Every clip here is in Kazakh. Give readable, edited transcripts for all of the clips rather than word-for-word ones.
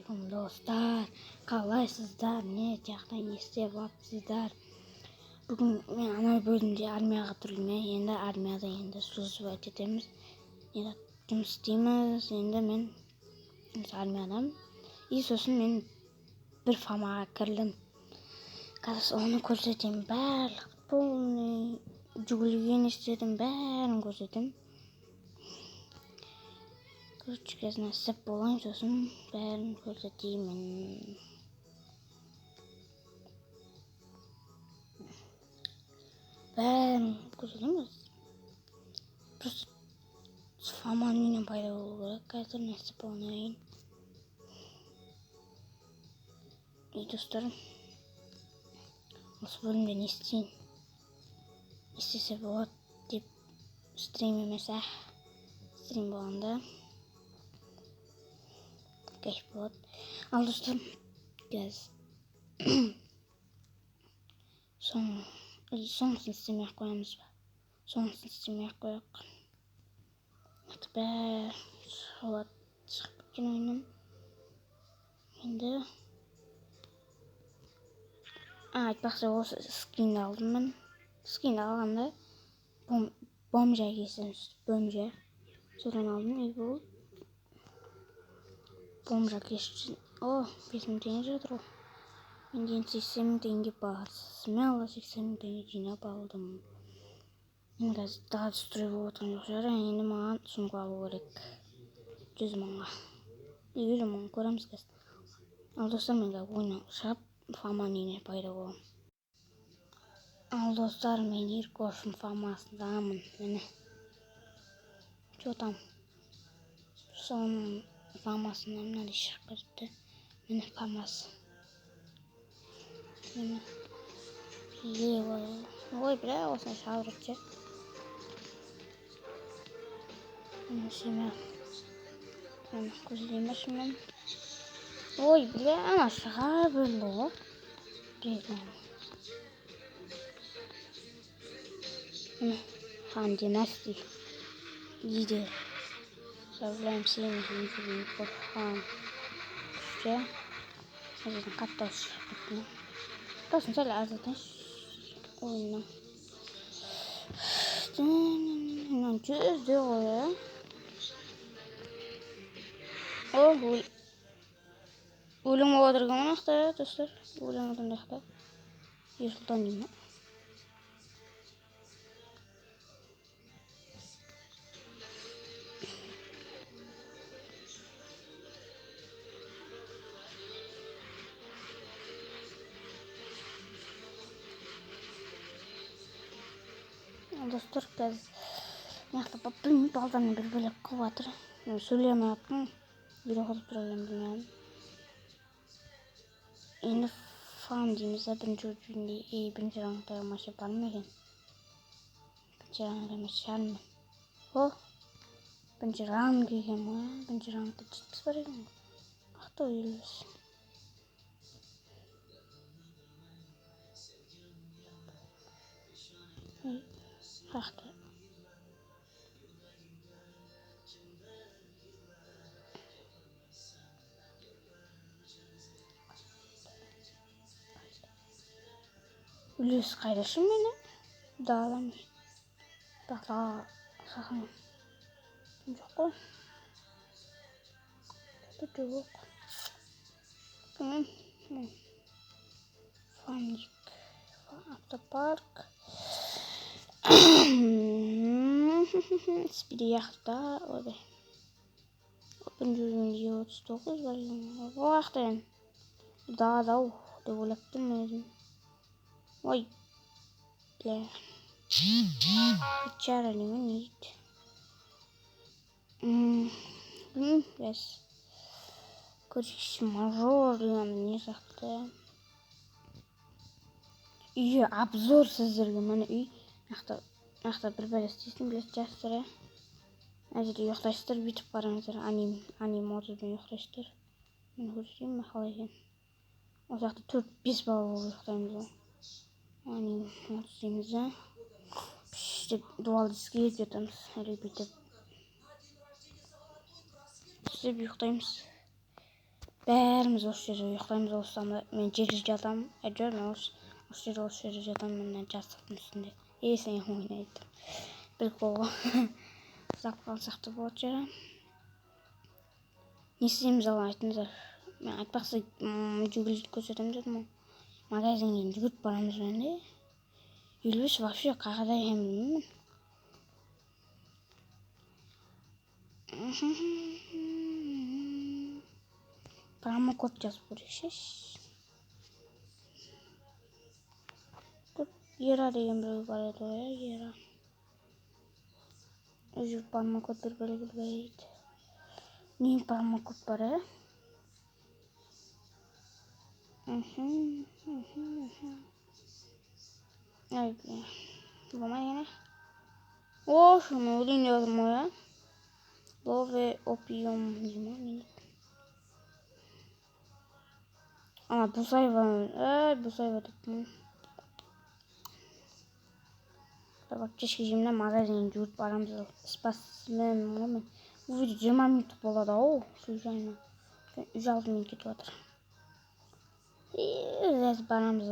Dostlar, қалайсыздар? Не жақтан істеп жатсыздар? Бүгін мен ана бөлімде армияға түрілмей, енді армияда служба етеміз. Енді жұмыс істейміз. Енді мен армиядамын. И сосын мен бір фамаға кірдім. Қазір оны көрсетемін. Барлық полный жүгілген істедім, бәрін көрсетемін. Күшкесіне сіп болайын, сосын бәрін көрсетеймін. Бәрін көрсетеміз. Просто фаманың үйінен пайда болу керек. Қазір не сіп болайын. И достарым, осы бөлімде не істейін? Не істесе болады деп стрим емес, стрим болғанда кайф болады. Ал достарым, қазір соңғысын істемей-ақ қоямыз ба? Соңғысын істемей-ақ қояйық. Бәрі шығып кеткен ойыннан. Енді айтпақшы, осы скинді алдым мен. Скинді алғанда бомжа кесеміз. Бомжа. Содан алдым, и бұл бомжа кесіп. 5000 теңге жатыр ол. Мен дейін 80 000 теңге бар. Смело 80 000 теңге жинап алдым. Мен қазір daha строй болып отқан жоқ шығар. Енді маған сумка алу керек. 100 000-ға. 100 000 көреміз қазір. Ал достар, мен қазір ойнан шығып, фаманың үйіне пайда боламын. Ал достар, мен Иркошын фамасындамын. Мені. Что там? Соның фамасында мынандай шығып кетті. Мені фамасы. Мені. Ой, бля, осыны шағырып же. Мені семя. Мені көзілемеш мен. Ой, бля, ана шыға бөлді ғой. Резнен. Хан династий. Лидер. Заявляем всеми жителями хан. Күште. Әзірдің қаттау шығып кетті. Тосын сәл азатын ойынның. Мынан жүзде ғой. Өлім отырған мынақта, достар. Өлім отырғанда. Ерсұлтан деймін. Достар, қазір мияқта білмеймін, балдармен бір бөлек қылып жатыр. Сөйлемей аттым. Үйрек отып тұрған білмеймін. Енді фан дейміз, бірінші раңғыда маша бар ма екен? Бірінші раңғыда маша бар ма? Бірінші раңғы екен ма? Бірінші раңғыда жетпіс бар екен. Ақтау елбіз. Ақтау. Үлес қайдашы мені? Дағаламын. Бақта сақын. Жоқ қой. Жоқ. Фаник. Автопарк. Спиди яқта. Ой. Опен жүрген 39 бар. Уақытын. Дау. Деп ойлаптым өзім. Ой. Бля. Печара немен ейді. Бәс. Көрші мажор деген не сақты. Үйі обзор сіздерге мені үй. Нақта бір бәлі істейсің білес жастыр. Әзірде ұйықтайсыздар, бүйтіп қараңыздар. Аним отызбен ұйықтайсыздар. Мен көрсетейін қалай екен. Осы жақта 4-5 бала болып ұйықтаймыз. Аним отыз дейміз. Деп дуал диске ететіміз. Әлі бүйтіп. Сөйтіп ұйықтаймыз. бәріміз осы жерде ұйықтаймыз. Осында мен жерде жатамын. Әйтеуір мен осы жерде жатамын. Мен жастықтың үстінде. Сен ойнайды. Прикол. Ұзап қалсақ та болады жара. Не істейміз ал айтыңыздар. Мен айтпақсы жүгіріп көрсетемін дедім ғой. Магазинге жүгіріп барамыз мен де. Үйлес вообще қағада ем білмеймін. Промокод жазып көрейікші. Ера деген біреу бар еді ғой, Ера. Уже промокод бір белгілейді. Не промокод бар, Ай, болмай О, шunu өлейін деп отырмын ғой, Лове опиум деймін мен. Бусаева деппін. Кешке жемде магазинге жүгіріп барамыз. Спасмен ғой мен. Бұл видео 20 минуттық болады ау, случайно. Үй алдымен кетіп жатыр. Біз барамыз.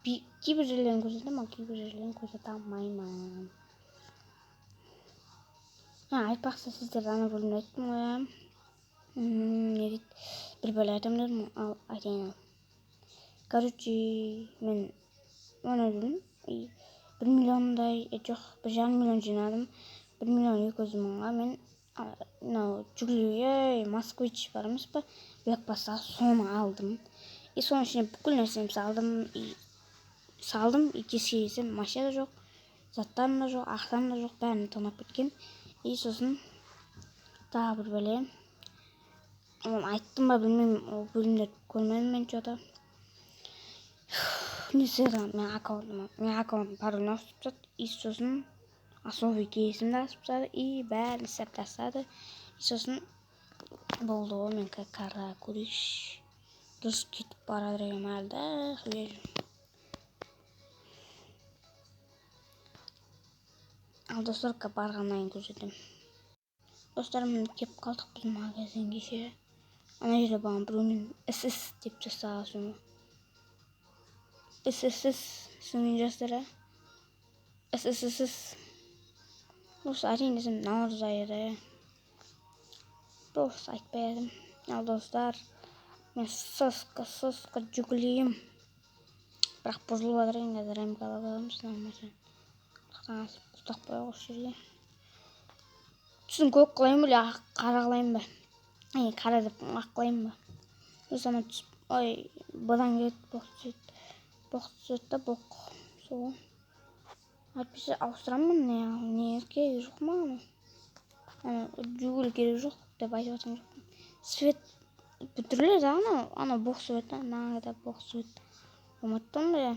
Кейбір жерлерін көрсетемін, кейбір жерлерін көрсете алмаймын. Айтпақсы сіздерді ана бөлімде айттым ғой. Не дейді? Бір бөле айтамын дедім, ал айтайын. Короче, мен ойнадым. 1 миллиондай, жоқ, 1,5 миллион жинадым. 1 миллион 200 мыңға мен жүгіруге Москвич бармыз ба? Блэкбастағы соны алдым. Соның ішіне бүкіл нәрсемді салдым. Кешке келсем машина да жоқ, заттарым да жоқ, ақшам да жоқ, бәрін тонап кеткен. Сосын тағы бір бәле. Айттым ба білмеймін, ол бөлімдерді көрмедім мен что-то. Мен аккаунтым паролін ауыстырып тастады. Сосын особый кейсімді асып тастады. Бәрін істеп тастады. Сосын болды ғой, мен қара көрейікші. Дұрыс кетіп бара жүрегім әлді. Ал достарға барғаннан көрсетем. Достарым кеп қалдық біз магазинге ше. Ана жерде баған біреумен СС деп жасаған соны. ССС соның жастары. ССС. Осы әрине десем наурыз айы еді. Просто айтпай едім. Ал достар, мен соска жүгілейім. Бірақ бұзылып жатыр екен, қазір МК-ға барамыз, нормально. Құлтақ қояйық осы жерге. Түсін көк қылайын ба, қара қылайын ба? Қара деп ақ қылайын ба? Осама түсіп, бұдан кетіп боқ түсет та боқ. Сол. Әйтпесе ауыстырамын, не керек жоқ ма? Жүгіл керек жоқ деп айтып жатқан жоқпын. Свет бүтірледі ана боқ свет, нағыда боқ свет. Ұмыттым да.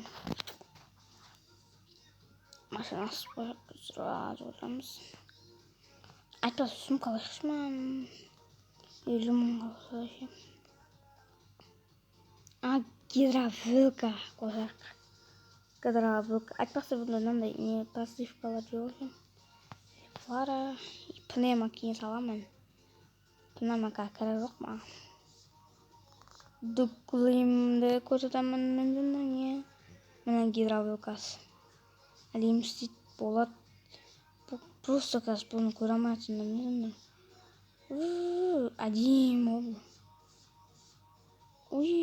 Машинасы отырамыз. Айтпасы сумка алайықшы ма? 50 мыңға қосайықшы. Гидровилка қосайық. Гидровилка. Айтпақсы бұнда мынандай не пассивкалар жоқ екен. Фара. Пневма кейін саламын. Пневмаға керек жоқ ма? Дуклимді көрсетемін мен. Мына гидровилкасы. Әлем істейді болады. Просто қазір бұны көре алмайтын. Әдейім ол. Уй.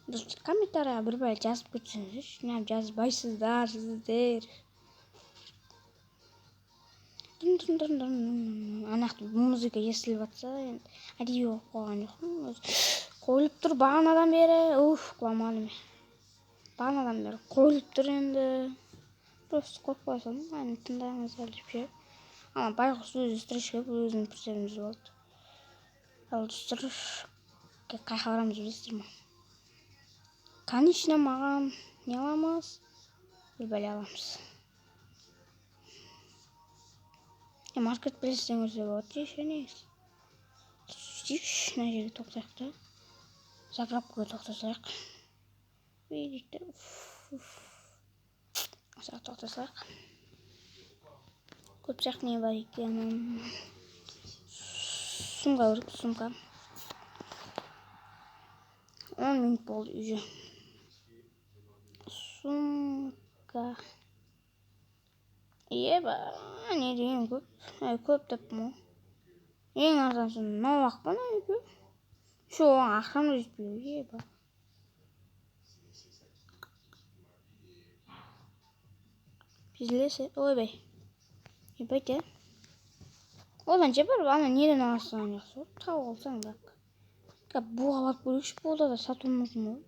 Достар, комментария бір бәле жазып кетсеңіздерші. Неғып жазбайсыздар сіздер. Анақты музыка естіліп жатса, әдейі оқып қойған жоқпын. Қойылып тұр бағанадан бері. Құламадым. Бағанадан бері қойылып тұр енді. Просто қойып қойсам, тыңдаңыздар деп ше. Байғұс өзі стричка өзінің пірсеріміз болды. Ал достар, қайқа барамыз білесіздер ма? Конечно, маған не аламыз? Бір бәле аламыз. Маркетплейстен көрсе болады деші негіз. Сөйтейікші, мына жерге тоқтайық та. Заправкаға тоқтасайық. Видите? Осыға тоқтасайық. Көпшақ не бар екен? Сумка көрдік, сумка. 10 минут болды уже. Сумка. Еба, не деген көп. Көп таптым ғой. Ең арзаншысы мынау ақ па мына? Şu оған ақшам да жетпей. Еба. Bizlese, ойбай. Ебать, одан жепер, ана неден аласың жақсы. Тауып алсаң бірақ. Буға барып көрейікші, болды да сатуы мүмкін ғой.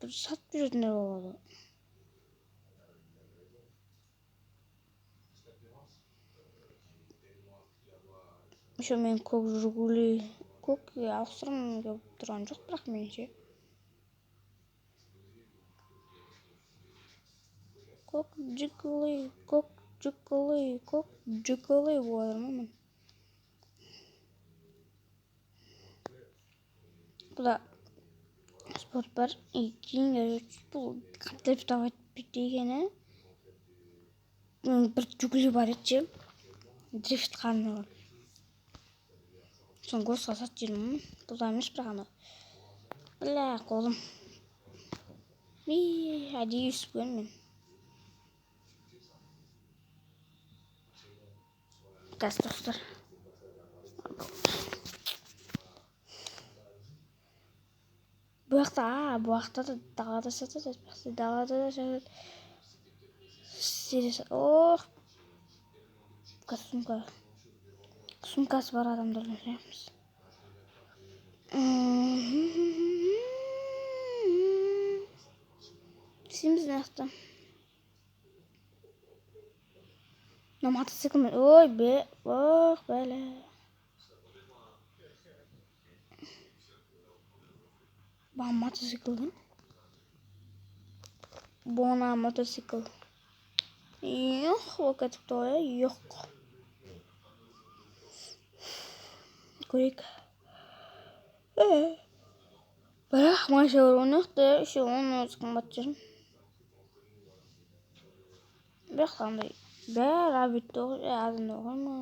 Бір сатып жүретіндер болады. Еще мен көк жүргілі, көкке ауыстырым келіп тұрған жоқ, бірақ менше. Көк жүгілі болады ма мен? Бұда спорт бар. Кейін бұл қаттеп табайт бітегені. Бір жүгілі бар етші. Дрифт қарны бар. Соң көз қасат жүрмін. Бұда емес бірақ ана. Бля, қолым. Әдейі үсіп көн мен. Қазір достар. Бұяқта да далада сатады. Далада да сатады. Ох. Сумка. Сумкасы бар адамдардан сұраймыз. Сіміз нақты. Но мотоцикл мен. Ой, ох, бәлі. Ба мотоциклден. Бона мотоцикл. Йоқ, оқатып тоя, йоқ. Көрек. Бірақ маша орынықты, үші оны өз қымбат жүрім. Бірақ қандай. Бәр абитті оғыр, азында оғыр ма?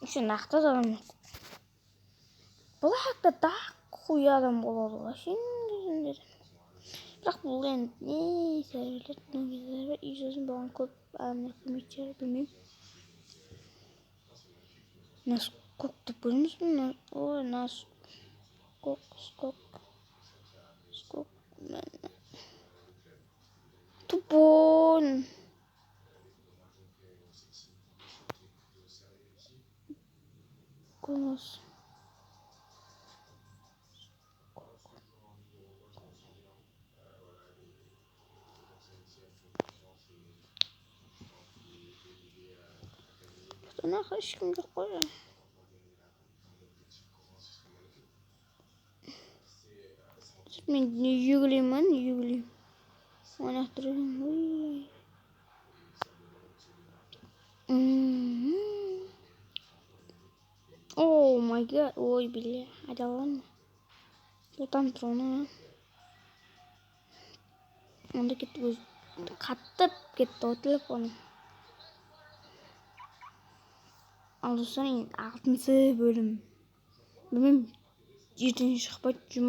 Үші нақты адам жоқ. Бұл әқті дақ құй адам болады ғой, шендер. Бірақ бұл енді не сәрбелер, үй сөзін болған көп адамдар көмейтер, білмейм. Нас көк деп көрміз бі? Ой, нас көк, скок. Тупон. Конос. Нақа ешкім жоқ қой. Мен үйгілеймін, үйгілеймін. Ойнақ тұрғым. О, май гад. Ой, бля. Адалан. Отан тұрғыны. Онда кетті көз. Қаттып кетті о телефоны. Ал достар, 6-шы бөлім. Білмейм, ертең шықпайды,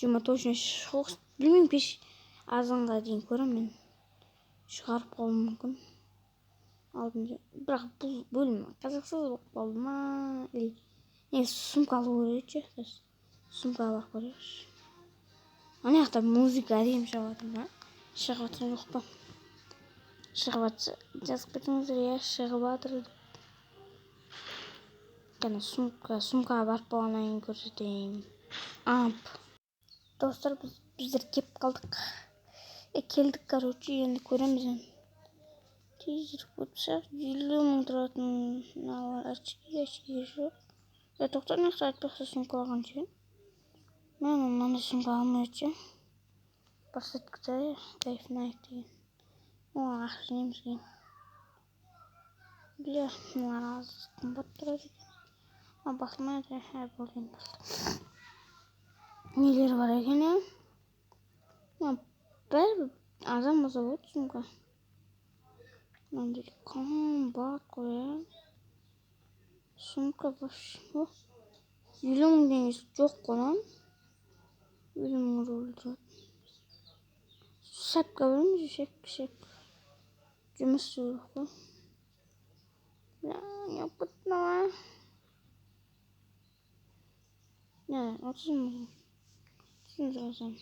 жұма точно шық. Білмейм, пеш азанға дейін көрем мен. Шығарып қалуым мүмкін. Алдында. Бірақ бұл бөлім қазақсыз болып қалды ма? Не, сумка алу керек ше. Сумка алып көрейікші. Ана жақта музыка әдемі шығып жатыр ма? Шығып жатыр жоқ па? Шығып жатыр. Жазып кетіңіздер, иә, шығып жатыр. Кәне сумка барып болғаннан кейін көрсетейін. Достар, біздер кеп қалдық. Келдік, короче, енді көреміз. Тезір көтсақ, 50 мың тұратын әшкеге жоқ. Тоқтар нақта айтпақса сумка алған ше. Мен мынаны сумка алмайды ше. Бассеткіде кайфына айтты. Оған ақша жинаймыз кейін. Бля, мынаны аз қымбат тұрады екен. Басылмайды, болден басты. Нелер бар екен, е? Бәрі Азан болса болады сумка. Мынандай қымбат қой, ә. Сумка вообще. 50 мың теңгесі жоқ қой lan. 50 мың рубль тұрады. Шапка береміз, шапка. Жұмыс істеу керек қой. Неопытного. Не, 30 мың. Түсін жазам.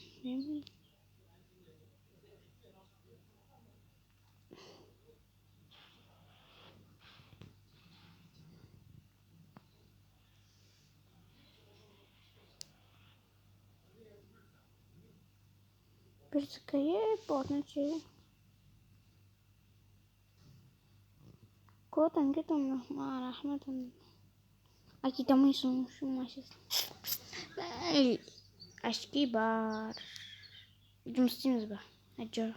Bir dakikaya bağlanacağım. Кетем, рахмет. Акитамайсың, шумайсыз. Ашки бар. Жұмыс істейміз ба? Әйтеуір.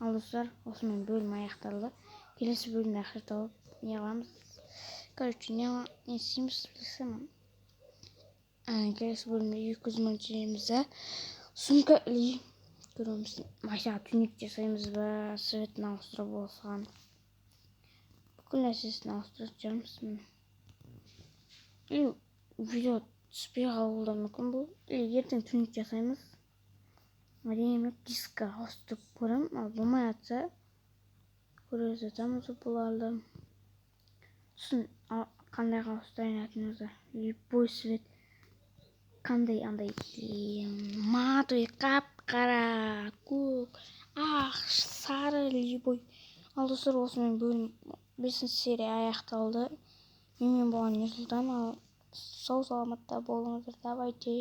Ал достар, осымен бөлім аяқталды. Келесі бөлімде ақыр тауып не қыламыз? Короче, не істейміз білсем. Келесі бөлімде 200 мың жейміз. Сумка ілей. Көреміз. Машаға түнек жасаймыз ба? Светін ауыстырып болған. Бүкіл нәрсесін ауыстырып жармызмын. Видео түспей қалуы мүмкін бұл. Ертең түнек жасаймыз. Әрине дискқа ауыстырып көрем. Ал болмай жатса көре жатамыз бұларды. Сосын қандайға ауыстырайын атыңызды. Любой свет. Қандай андай матовый, қап-қара, көк, ақ, сары, любой. Ал достар, осымен бөлім 5 серия аяқталды. Менімен болған Нұрсұлтан. Сау саламатта болыңыздар. Давайте.